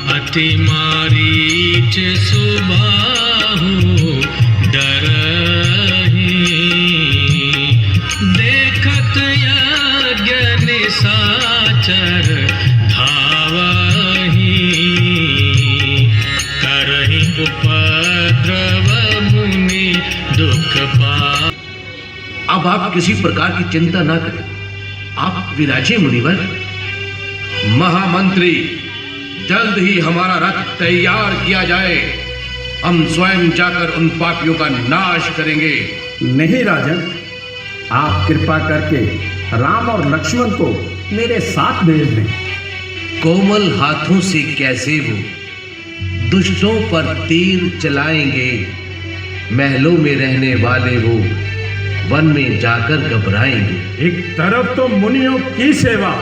अति मारीच सुबाहु डरहि, देखत यज्ञ निशाचर धावहि, करहि उपद्रव मुनि दुख पा। अब आप किसी प्रकार की चिंता ना करें, आप विराजिए मुनिवर। महामंत्री, जल्द ही हमारा रथ तैयार किया जाए, हम स्वयं जाकर उन पापियों का नाश करेंगे। नहीं राजन, आप कृपा करके राम और लक्ष्मण को मेरे साथ भेज दें। कोमल हाथों से कैसे वो दुष्टों पर तीर चलाएंगे, महलों में रहने वाले वो वन में जाकर घबराएंगे। एक तरफ तो मुनियों की सेवा,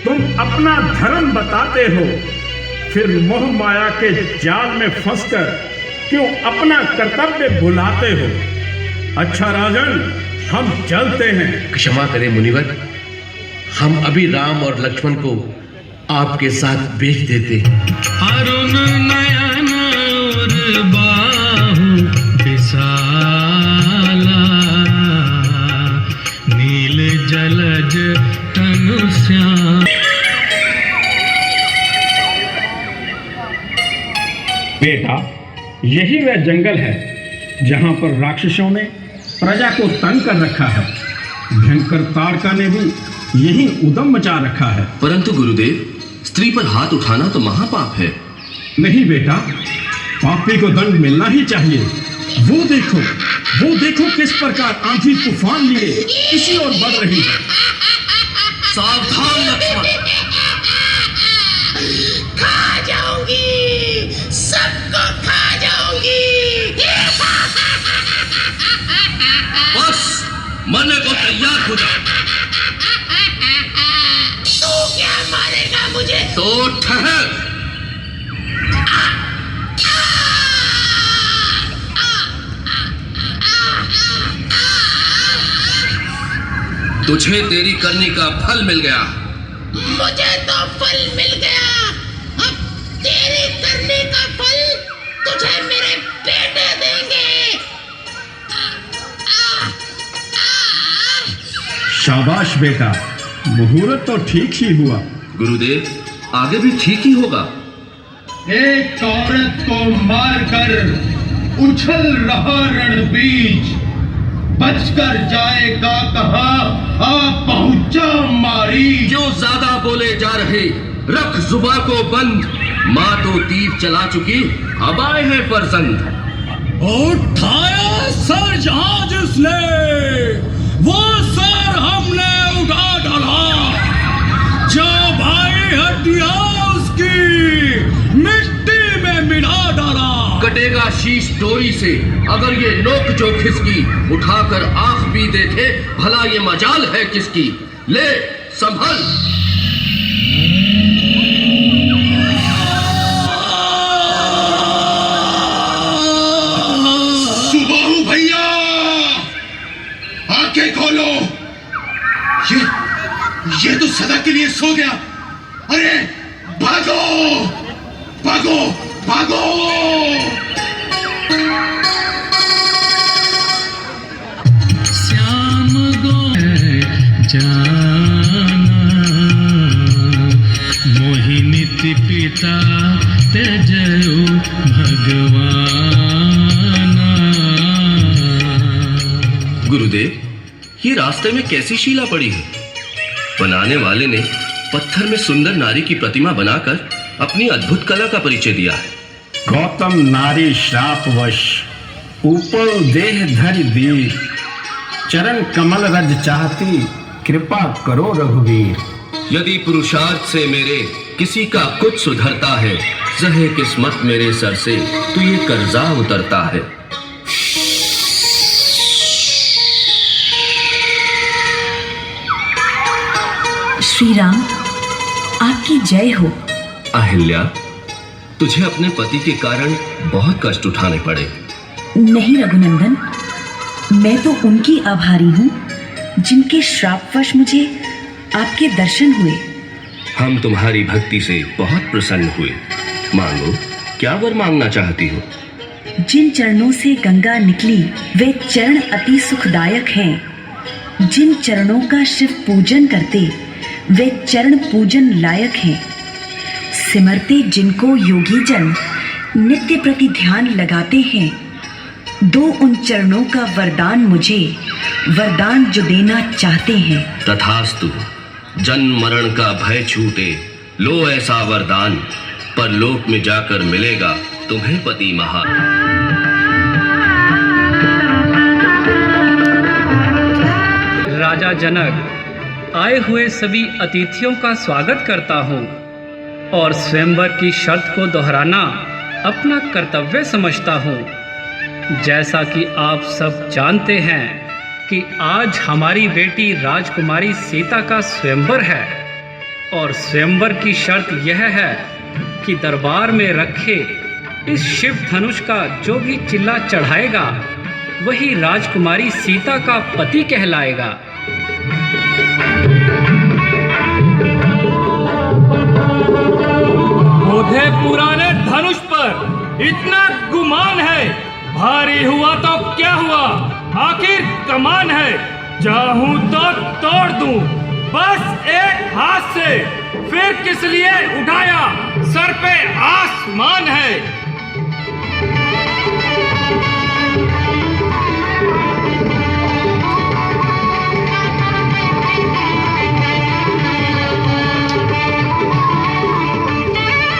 तुम अपना धर्म बताते हो, फिर मोह माया के जाल में फंसकर क्यों अपना कर्तव्य भुलाते हो। अच्छा राजन, हम चलते हैं। क्षमा करें मुनिवर, हम अभी राम और लक्ष्मण को आपके साथ भेज देते। अरुण नयन और बाहु विशाला, नील जलज तनु श्याम। बेटा, यही वह जंगल है जहां पर राक्षसों ने प्रजा को तंग कर रखा है। भयंकर ताड़का ने भी यही उद्यम मचा रखा है। परंतु गुरुदेव, स्त्री पर हाथ उठाना तो महापाप है। नहीं बेटा, पापी को दंड मिलना ही चाहिए। वो देखो किस प्रकार आंधी तूफान लिए इसी ओर बढ़ रही है। सावधान लक्ष्मण। खा जाऊंगी, सबको खा जाऊंगी। बस मरने को तैयार हो जा। तू क्या मारेगा मुझे? तो ठहर। तुझे तेरी करनी का फल मिल गया। मुझे तो फल मिल गया, अब तेरी करने का फल तुझे मेरे बेटे देंगे। शाबाश बेटा, मुहूर्त तो ठीक ही हुआ। गुरुदेव, आगे भी ठीक ही होगा। एक औरत को मारकर उछल रहा रणबीज, बचकर जाएगा कहां, आ पहुंचा मारी। क्यों ज्यादा बोले जा रहे, रख जुबान को बंद। माँ तो तीर चला चुकी, अब आए हैं फरजंद। उठाया सर जहां जिसने, वो सर हमने उठा डाला। जो भाई हड्डियां उसकी मिट्टी में मिला डाला। कटेगा शीश डोरी से, अगर ये नोक जो खिसकी। उठाकर आंख भी देखे, भला ये मजाल है किसकी। ले संभल। सुबाहु भैया, आंखें खोलो। ये तो सदा के लिए सो गया। अरे भागो भागो भागो। श्याम गो जाना, मोहिनी पिता तेजो भगवाना। गुरुदेव, ये रास्ते में कैसी शीला पड़ी है। बनाने वाले ने पत्थर में सुंदर नारी की प्रतिमा बनाकर अपनी अद्भुत कला का परिचय दिया है। गौतम नारी श्रापवश, ऊपर देह धरि दीर, चरण कमल रज चाहती, कृपा करो रघुवीर। यदि पुरुषार्थ से मेरे किसी का कुछ सुधरता है, जहे किस्मत मेरे सर से तो ये कर्जा उतरता है। श्री राम, आपकी जय हो। अहिल्या, तुझे अपने पति के कारण बहुत कष्ट उठाने पड़े। नहीं रघुनंदन, मैं तो उनकी आभारी हूँ जिनके श्रापवश मुझे आपके दर्शन हुए। हम तुम्हारी भक्ति से बहुत प्रसन्न हुए। मांगो, क्या वर मांगना चाहती हो? जिन चरणों से गंगा निकली वे चरण अति सुखदायक हैं। जिन चरणों का शिव पूजन करते वे चरण पूजन लायक हैं। सिमरते जिनको योगी जन नित्य प्रति ध्यान लगाते हैं। दो उन चरणों का वरदान मुझे, वरदान जो देना चाहते हैं। तथास्तु। जन्म मरण का भय छूटे, लो ऐसा वरदान, पर लोक में जाकर मिलेगा तुम्हें पति महान। राजा जनक, आए हुए सभी अतिथियों का स्वागत करता हूँ और स्वयंवर की शर्त को दोहराना अपना कर्तव्य समझता हूँ। जैसा कि आप सब जानते हैं कि आज हमारी बेटी राजकुमारी सीता का स्वयंवर है और स्वयंवर की शर्त यह है कि दरबार में रखे इस शिव धनुष का जो भी चिल्ला चढ़ाएगा वही राजकुमारी सीता का पति कहलाएगा। मुझे पुराने धनुष पर इतना गुमान है, भारी हुआ तो क्या हुआ, आखिर कमान है, चाहूं तो तोड़ दूं बस एक हाथ से, फिर किस लिए उठाया, सर पे आसमान है।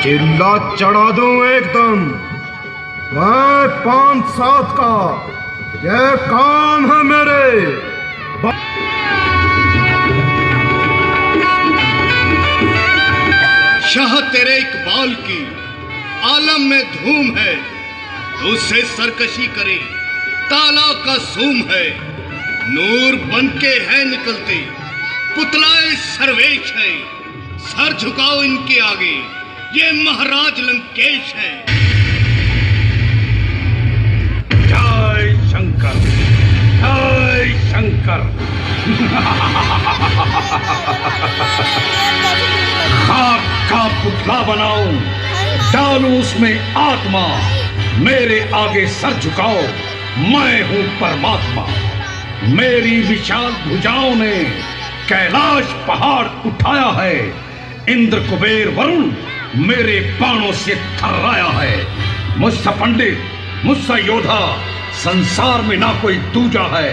चिल्ला चढ़ा दूं एकदम, मैं 5-7 का, ये काम है मेरे। शाह तेरे इकबाल की आलम में धूम है, उससे सरकशी करे ताला का सूम है। नूर बनके है निकलते, पुतलाए सर्वेश है, सर झुकाओ इनके आगे, ये महाराज लंकेश है। जय शंकर, जय शंकर। खाक का पुतला बनाऊं, डालूं उसमें आत्मा, मेरे आगे सर झुकाओ, मैं हूं परमात्मा। मेरी विशाल भुजाओं ने कैलाश पहाड़ उठाया है, इंद्र कुबेर वरुण मेरे बाणों से थर्राया है। मुझसे पंडित, मुझसे योद्धा संसार में ना कोई दूजा है।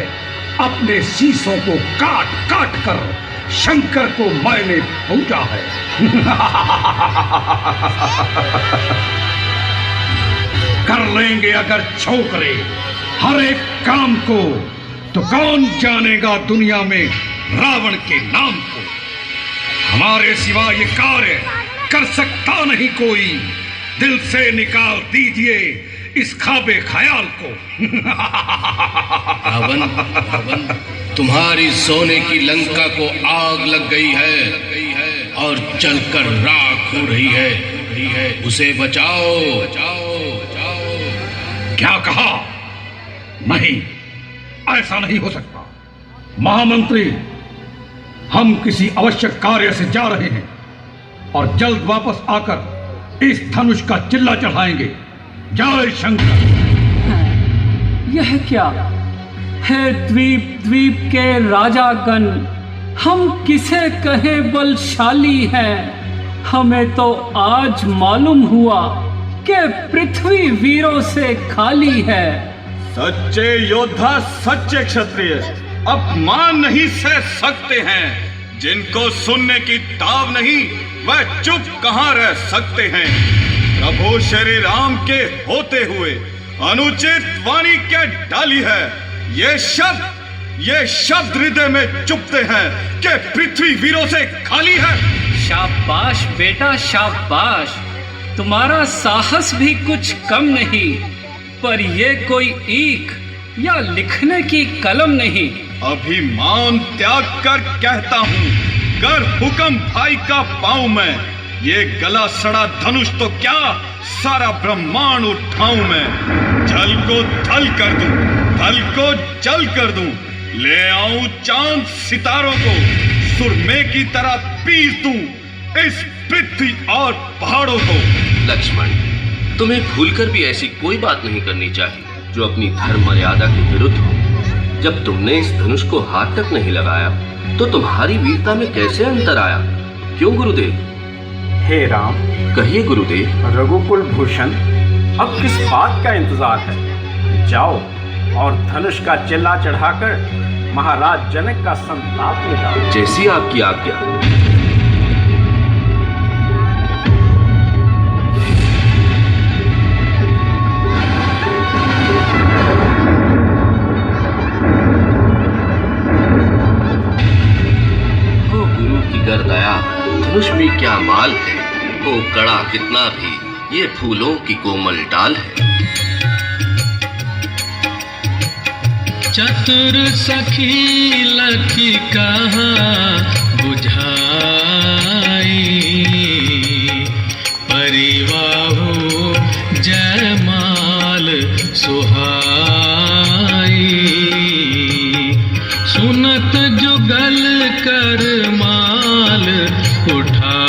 अपने शीशों को काट काट कर शंकर को मैंने पूजा है। कर लेंगे अगर छोकरे हर एक काम को, तो कौन जानेगा दुनिया में रावण के नाम को। हमारे सिवा ये कार्य कर सकता नहीं कोई, दिल से निकाल दीजिए इस खाबे ख्याल को। रावण, तुम्हारी सोने की लंका को आग लग गई है और जलकर राख हो रही है, उसे बचाओ, बचाओ, बचाओ। क्या कहा? नहीं, ऐसा नहीं हो सकता। महामंत्री, हम किसी आवश्यक कार्य से जा रहे हैं और जल्द वापस आकर इस धनुष का चिल्ला चढ़ाएंगे। जय शंकर। यह क्या है? द्वीप द्वीप के राजागण, हम किसे कहे बलशाली हैं। हमें तो आज मालूम हुआ कि पृथ्वी वीरों से खाली है। सच्चे योद्धा, सच्चे क्षत्रिय अपमान नहीं सह सकते हैं। जिनको सुनने की ताव नहीं वह चुप कहां रह सकते हैं। प्रभु श्री राम के होते हुए अनुचित वाणी क्या डाली है। ये शब्द हृदय में चुभते हैं कि पृथ्वी वीरों से खाली है। शाबाश बेटा, शाबाश। तुम्हारा साहस भी कुछ कम नहीं, पर ये कोई ईख या लिखने की कलम नहीं। अभिमान त्याग कर कहता हूँ, कर हुक्म भाई का पाऊं मैं। ये गला सड़ा धनुष तो क्या सारा ब्रह्मांड उठाऊं मैं। जल को थल कर दूं, थल को जल कर दूं, ले आऊं चांद सितारों को सुरमे की तरह पीस दूं, इस पृथ्वी और पहाड़ों को। लक्ष्मण, तुम्हें भूलकर भी ऐसी कोई बात नहीं करनी चाहिए जो अपनी धर्म मर्यादा के विरुद्ध हो। जब तुमने इस धनुष को हाथ तक नहीं लगाया तो तुम्हारी वीरता में कैसे अंतर आया? क्यों गुरुदेव? हे राम, कहिए गुरुदेव। रघुकुल भूषण, अब किस बात का इंतजार है? जाओ और धनुष का चिल्ला चढ़ाकर महाराज जनक का संताप मिटाओ। जैसी आपकी आज्ञा। ओ गुरु की गर दया, धनुष में क्या माल है। ओ कड़ा कितना भी, ये फूलों की कोमल डाल है। चतुर सखी लखी कहाँ बुझाई, परिवाहु जयमाल सुहाई। सुनत जुगल कर माल उठा